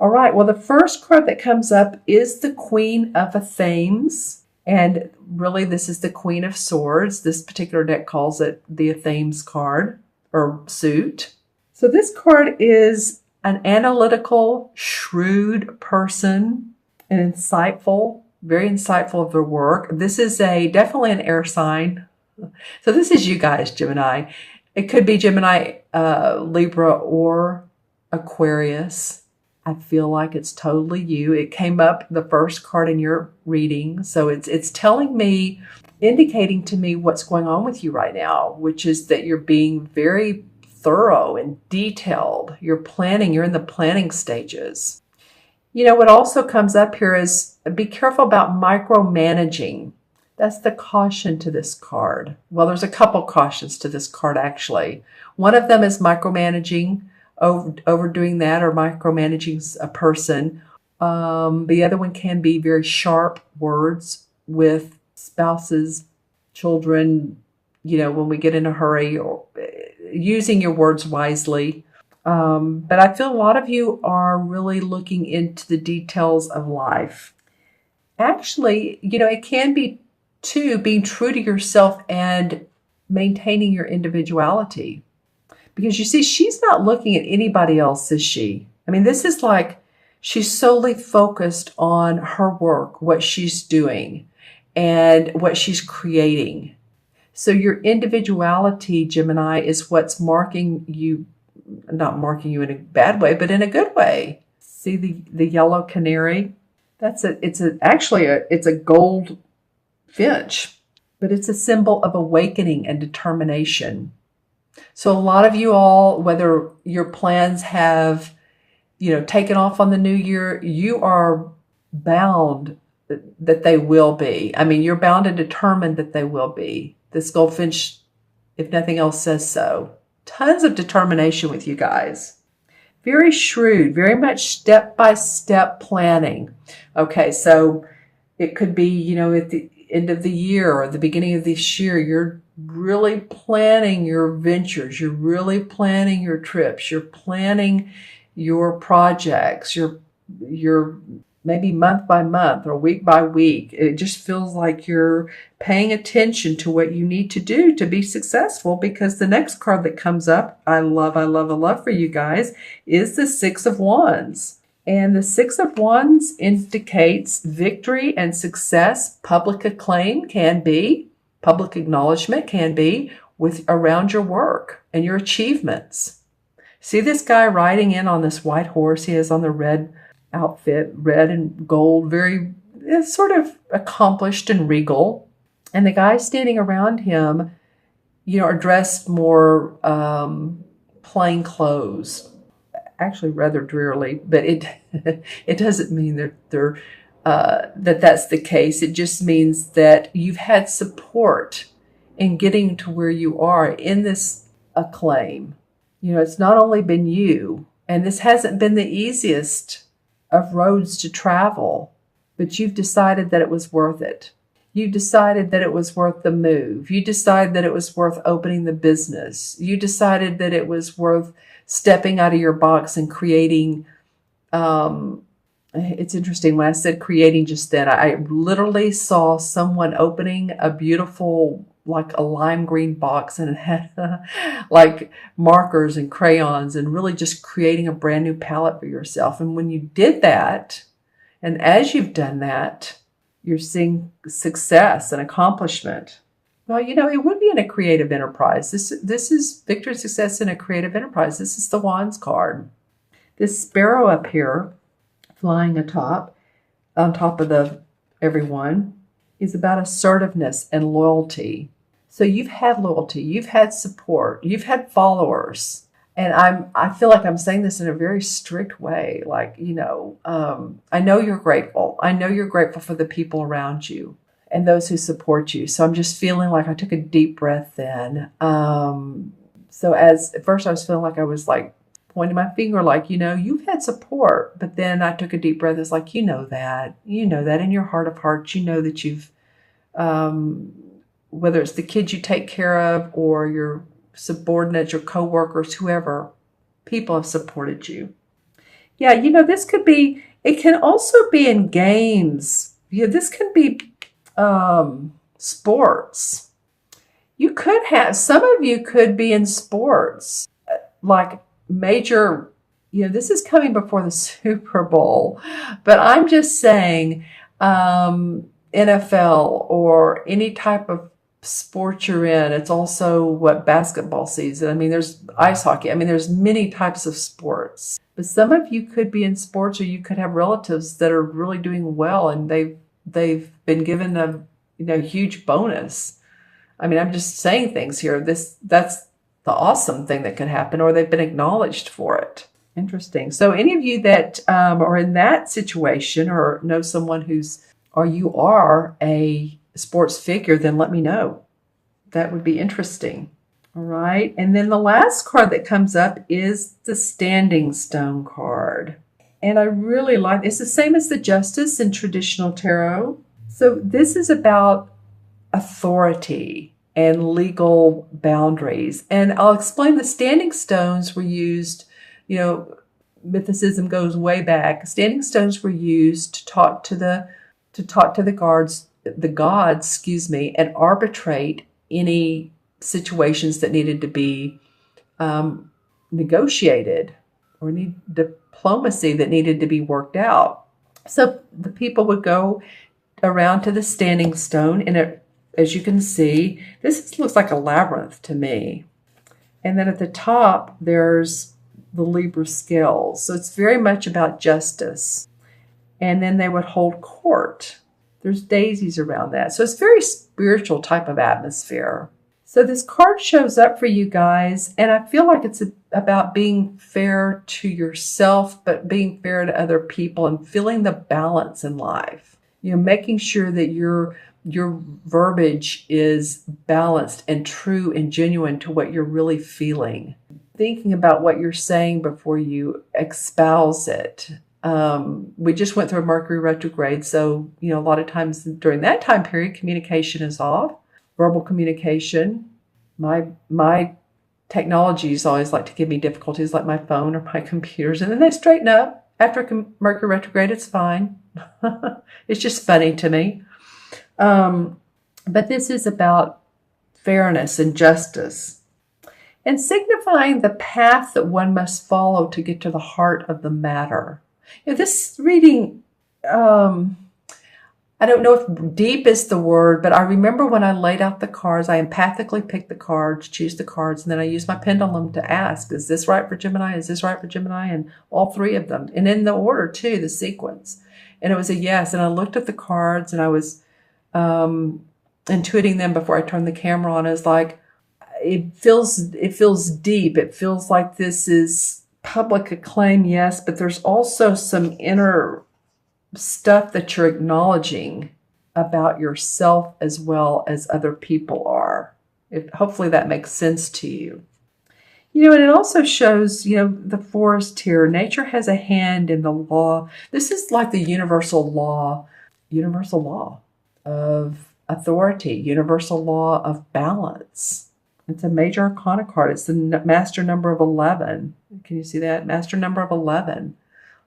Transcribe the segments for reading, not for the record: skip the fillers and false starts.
All right, well, the first card that comes up is the Queen of Athames. And really, this is the Queen of Swords. This particular deck calls it the Athames card or suit. So this card is an analytical, shrewd person, and insightful, very insightful of their work. This is definitely an air sign. So this is you guys, Gemini. It could be Gemini, Libra, or Aquarius. I feel like it's totally you. It came up the first card in your reading. So it's telling me, indicating to me what's going on with you right now, which is that you're being very thorough and detailed. You're planning, you're in the planning stages. You know, what also comes up here is be careful about micromanaging. That's the caution to this card. Well, there's a couple cautions to this card, actually. One of them is micromanaging, overdoing that, or micromanaging a person. The other one can be very sharp words with spouses, children, you know, when we get in a hurry, or using your words wisely. But I feel a lot of you are really looking into the details of life. Actually, you know, it can be, too, being true to yourself and maintaining your individuality. Because you see, she's not looking at anybody else, is she? I mean, this is like she's solely focused on her work, what she's doing, and what she's creating. So your individuality, Gemini, is what's marking you, not marking you in a bad way, but in a good way. See the yellow canary? It's a gold finch, but it's a symbol of awakening and determination. So a lot of you all, whether your plans have, you know, taken off on the new year, you are bound that they will be. I mean, you're bound and determined that they will be. This goldfinch, if nothing else, says so. Tons of determination with you guys. Very shrewd, very much step-by-step planning. Okay, so it could be, you know, at the end of the year or the beginning of this year, you're really planning your ventures. You're really planning your trips. You're planning your projects. You're maybe month by month or week by week. It just feels like you're paying attention to what you need to do to be successful, because the next card that comes up, I love for you guys, is the Six of Wands. And the Six of Wands indicates victory and success. Public acclaim can be, public acknowledgement can be, with around your work and your achievements. See this guy riding in on this white horse. He has on the red outfit, red and gold, very sort of accomplished and regal. And the guys standing around him, you know, are dressed more plain clothes. Actually, rather drearily, but it doesn't mean that's the case. It just means that you've had support in getting to where you are in this acclaim. You know, it's not only been you, and this hasn't been the easiest of roads to travel, but you've decided that it was worth it. You decided that it was worth the move. You decided that it was worth opening the business. You decided that it was worth stepping out of your box and creating. It's interesting, when I said creating just then, I literally saw someone opening a beautiful, like a lime green box, and it had like markers and crayons, and really just creating a brand new palette for yourself. And when you did that, and as you've done that, you're seeing success and accomplishment. Well, you know, it would be in a creative enterprise. This is victory and success in a creative enterprise. This is the Wands card. This sparrow up here, flying on top of everyone, is about assertiveness and loyalty. So you've had loyalty, you've had support, you've had followers. And I feel like I'm saying this in a very strict way. Like, you know, I know you're grateful. I know you're grateful for the people around you and those who support you. So I'm just feeling like I took a deep breath in. So at first I was feeling like I was like pointing my finger, like, you know, you've had support. But then I took a deep breath. It's like, you know that in your heart of hearts, you know that you've, whether it's the kids you take care of or your subordinates, your coworkers, whoever, people have supported you. Yeah, this could be, it can also be in games. This can be sports. You could have, some of you could be in sports, like major, this is coming before the Super Bowl, but I'm just saying NFL or any type of sport you're in. It's also what basketball season. I mean, there's ice hockey. I mean, there's many types of sports. But some of you could be in sports, or you could have relatives that are really doing well, and they've been given a huge bonus. I mean, I'm just saying things here. That's the awesome thing that could happen, or they've been acknowledged for it. Interesting. So any of you that are in that situation, or know someone or you are a sports figure, then let me know. That would be interesting. All right. And then the last card that comes up is the Standing Stone card. And I really like, it's the same as the Justice in traditional tarot. So this is about authority and legal boundaries. And I'll explain, the standing stones were used, mythicism goes way back. Standing stones were used to talk to the gods, and arbitrate any situations that needed to be negotiated, or need diplomacy that needed to be worked out. So the people would go around to the standing stone, and as you can see, this looks like a labyrinth to me. And then at the top, there's the Libra scales. So it's very much about justice. And then they would hold court. There's daisies around that. So it's very spiritual type of atmosphere. So this card shows up for you guys, and I feel like it's about being fair to yourself, but being fair to other people, and feeling the balance in life. Making sure that your verbiage is balanced and true and genuine to what you're really feeling. Thinking about what you're saying before you espouse it. We just went through a Mercury retrograde, so a lot of times during that time period, communication is off. Verbal communication. My technologies always like to give me difficulties, like my phone or my computers, and then they straighten up after Mercury retrograde. It's fine. It's just funny to me. But this is about fairness and justice, and signifying the path that one must follow to get to the heart of the matter. This reading, I don't know if deep is the word, but I remember when I laid out the cards, I empathically picked the cards, choose the cards, and then I used my pendulum to ask, is this right for Gemini? Is this right for Gemini? And all three of them. And in the order, too, the sequence. And it was a yes. And I looked at the cards, and I was intuiting them before I turned the camera on. I was like, it feels deep. It feels like this is public acclaim, yes, but there's also some inner stuff that you're acknowledging about yourself as well as other people are. Hopefully that makes sense to you. And it also shows, the forest here. Nature has a hand in the law. This is like the universal law of authority, universal law of balance. It's a major arcana card. It's the master number of 11. Can you see that? Master number of 11.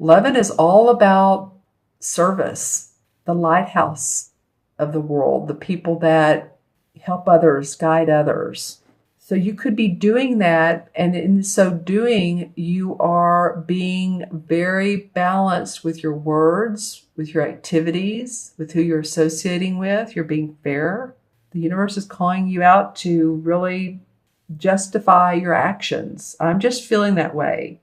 11 is all about service, the lighthouse of the world, the people that help others, guide others. So you could be doing that, and in so doing, you are being very balanced with your words, with your activities, with who you're associating with. You're being fair. The universe is calling you out to really justify your actions. I'm just feeling that way.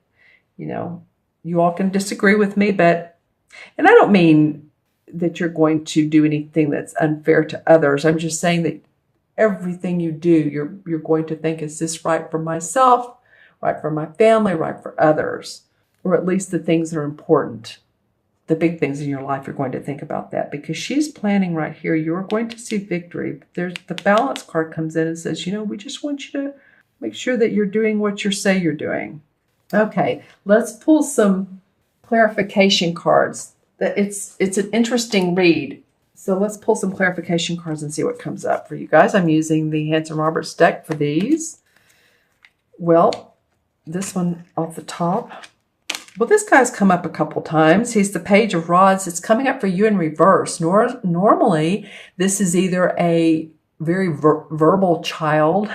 You all can disagree with me, and I don't mean that you're going to do anything that's unfair to others. I'm just saying that everything you do, you're going to think, is this right for myself, right for my family, right for others, or at least the things that are important. The big things in your life, you're going to think about that, because she's planning right here. You're going to see victory. There's the balance card comes in and says, we just want you to make sure that you're doing what you say you're doing. Okay, let's pull some clarification cards. It's an interesting read. So let's pull some clarification cards and see what comes up for you guys. I'm using the Hanson Roberts deck for these. Well, this one off the top, Well, this guy's come up a couple times. He's the Page of Rods. It's coming up for you in reverse. Normally, this is either a very verbal child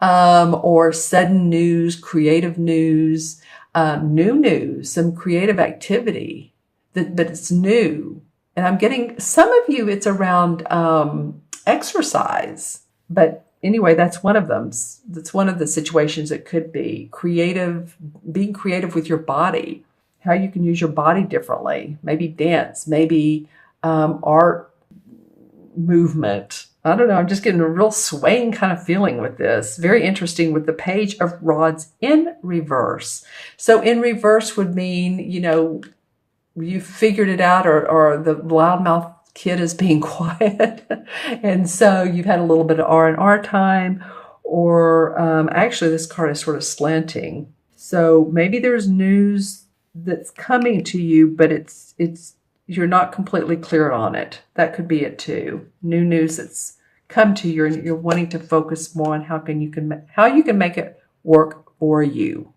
or sudden news, creative news, new news, some creative activity, but it's new. And I'm getting, some of you, it's around exercise. But anyway, that's one of them. That's one of the situations it could be. Creative, being creative with your body, how you can use your body differently. Maybe dance, maybe art, movement. I don't know. I'm just getting a real swaying kind of feeling with this. Very interesting with the Page of Rods in reverse. So in reverse would mean, you figured it out, or the loudmouth kid is being quiet. And so you've had a little bit of R&R time, or actually this card is sort of slanting. So maybe there's news that's coming to you, but it's you're not completely clear on it. That could be it too. New news that's come to you, and you're wanting to focus more on how you can make it work for you.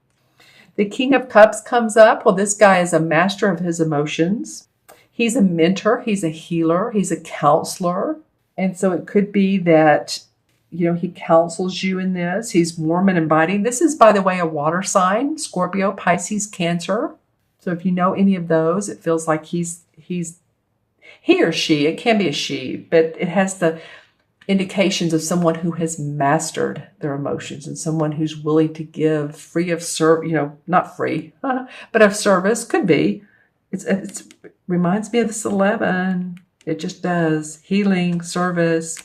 The King of Cups comes up. Well, this guy is a master of his emotions. He's a mentor. He's a healer. He's a counselor. And so it could be that, he counsels you in this. He's warm and inviting. This is, by the way, a water sign: Scorpio, Pisces, Cancer. So if you know any of those, it feels like he or she, it can be a she, but it has the indications of someone who has mastered their emotions and someone who's willing to give free of not free, but of service. Could be. It reminds me of this 11. It just does. Healing, service.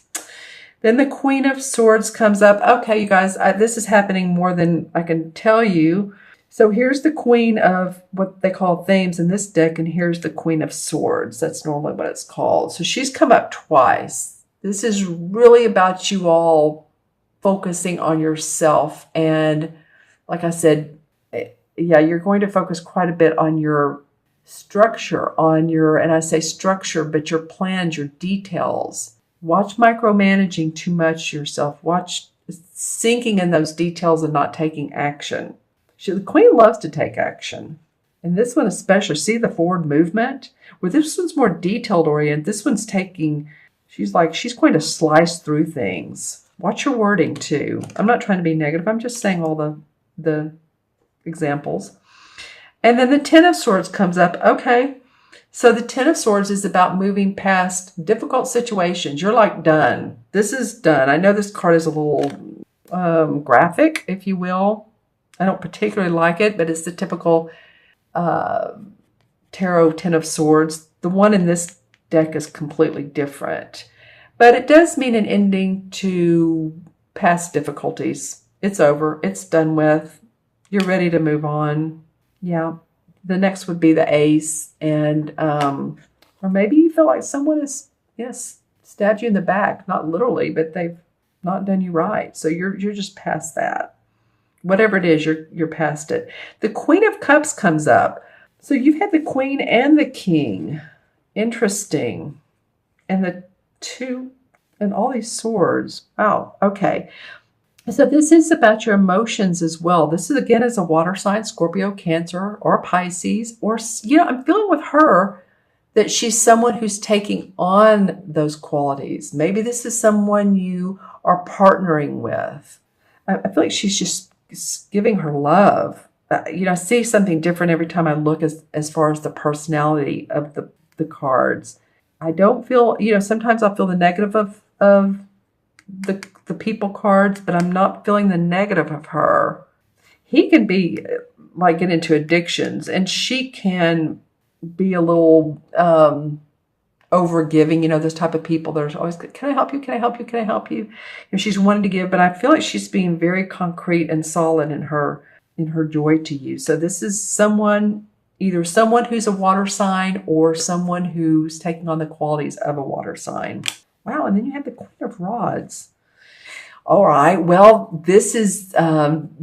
Then the Queen of Swords comes up. Okay, you guys, this is happening more than I can tell you. So here's the Queen of what they call Themes in this deck, and here's the Queen of Swords. That's normally what it's called. So she's come up twice. This is really about you all focusing on yourself. And like I said, you're going to focus quite a bit on your structure, and I say structure, but your plans, your details. Watch micromanaging too much yourself. Watch sinking in those details and not taking action. The Queen loves to take action. And this one especially, see the forward movement? Where this one's more detailed oriented. This one's she's going to slice through things. Watch your wording too. I'm not trying to be negative. I'm just saying all the examples. And then the Ten of Swords comes up. Okay. So the Ten of Swords is about moving past difficult situations. You're like done. This is done. I know this card is a little graphic, if you will. I don't particularly like it, but it's the typical tarot Ten of Swords. The one in this deck is completely different. But it does mean an ending to past difficulties. It's over. It's done with. You're ready to move on. Yeah. The next would be the Ace. And or maybe you feel like someone has, stabbed you in the back. Not literally, but they've not done you right. So you're just past that. Whatever it is, you're past it. The Queen of Cups comes up. So you've had the Queen and the King. Interesting. And the two, and all these swords. Wow. Okay. So this is about your emotions as well. This is, again, as a water sign, Scorpio, Cancer, or Pisces. Or, I'm feeling with her that she's someone who's taking on those qualities. Maybe this is someone you are partnering with. I feel like she's just giving her love. I see something different every time I look as far as the personality of the cards. I don't feel, sometimes I'll feel the negative of the people cards, but I'm not feeling the negative of her. He can be get into addictions, and she can be a little overgiving, those type of people. There's always, can I help you? Can I help you? Can I help you? And she's wanting to give, but I feel like she's being very concrete and solid in her joy to you. So this is either someone who's a water sign or someone who's taking on the qualities of a water sign. Wow. And then you have the Queen of Rods. All right. Well, this is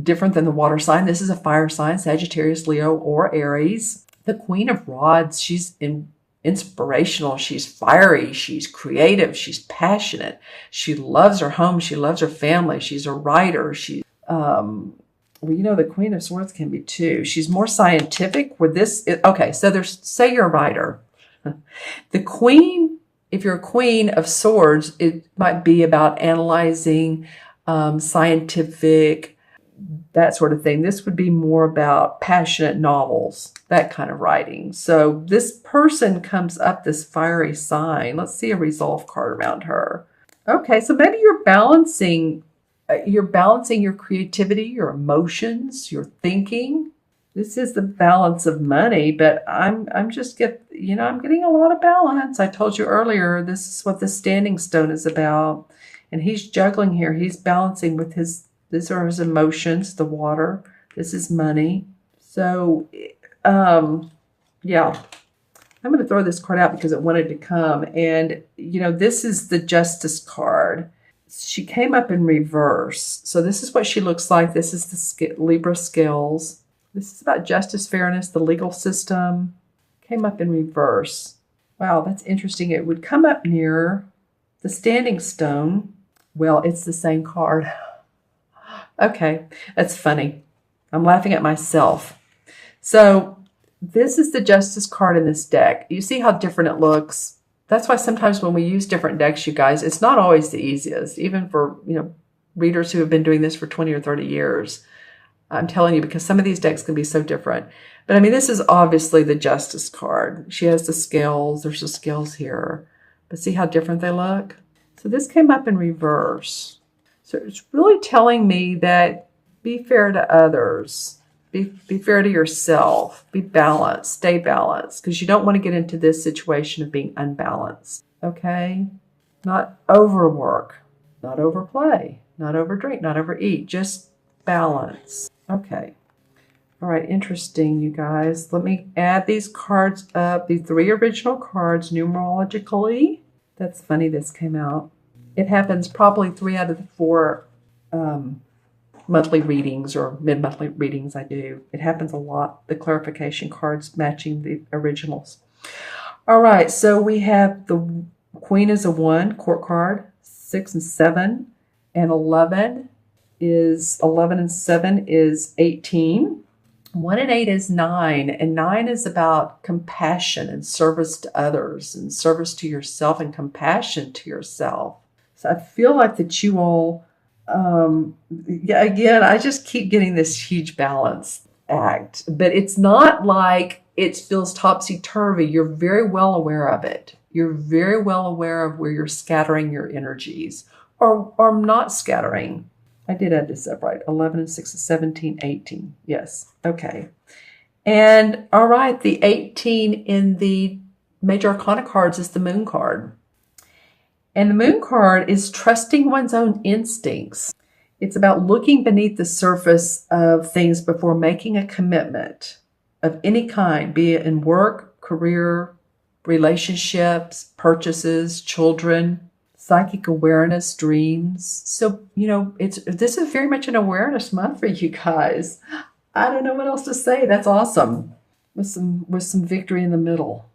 different than the water sign. This is a fire sign, Sagittarius, Leo, or Aries. The Queen of Rods, she's inspirational. She's fiery. She's creative. She's passionate. She loves her home. She loves her family. She's a writer. She's Well, the Queen of Swords can be too. She's more scientific with this. Okay, so say you're a writer. The Queen, if you're a Queen of Swords, it might be about analyzing, scientific, that sort of thing. This would be more about passionate novels, that kind of writing. So this person comes up this fiery sign. Let's see a resolve card around her. Okay, so maybe you're balancing your creativity, your emotions, your thinking. This is the balance of money, but I'm just I'm getting a lot of balance. I told you earlier, this is what the standing stone is about. And he's juggling here. He's balancing with these are his emotions, the water. This is money. So, yeah. I'm going to throw this card out because it wanted to come. And, this is the Justice card. She came up in reverse. So this is what she looks like. This is the Libra scales. This is about justice, fairness, the legal system. Came up in reverse. Wow, that's interesting. It would come up near the standing stone. Well, it's the same card. Okay, that's funny. I'm laughing at myself. So this is the Justice card in this deck. You see how different it looks? That's why sometimes when we use different decks, you guys, it's not always the easiest, even for, readers who have been doing this for 20 or 30 years. I'm telling you, because some of these decks can be so different. But I mean, this is obviously the Justice card. She has the scales. There's the scales here. But see how different they look? So this came up in reverse. So it's really telling me that be fair to others. Be fair to yourself. Be balanced. Stay balanced. Because you don't want to get into this situation of being unbalanced. Okay? Not overwork. Not overplay. Not overdrink. Not overeat. Just balance. Okay. All right. Interesting, you guys. Let me add these cards up. The 3 original cards numerologically. That's funny this came out. It happens probably 3 out of the 4 monthly readings or mid-monthly readings I do. It happens a lot. The clarification cards matching the originals. All right, so we have the Queen is a 1, court card, 6 and 7, and 11 and 7 is 18. 1 and 8 is 9, and 9 is about compassion and service to others and service to yourself and compassion to yourself. So I feel like that you all, again, I just keep getting this huge balance act, but it's not like it feels topsy-turvy. You're very well aware of it. You're very well aware of where you're scattering your energies or not scattering. I did add this up right. 11 and 6 is 17, 18. Yes. Okay. And all right, the 18 in the Major Arcana cards is the Moon card. And the Moon card is trusting one's own instincts. It's about looking beneath the surface of things before making a commitment of any kind, be it in work, career, relationships, purchases, children, psychic awareness, dreams. So, this is very much an awareness month for you guys. I don't know what else to say. That's awesome. With some victory in the middle.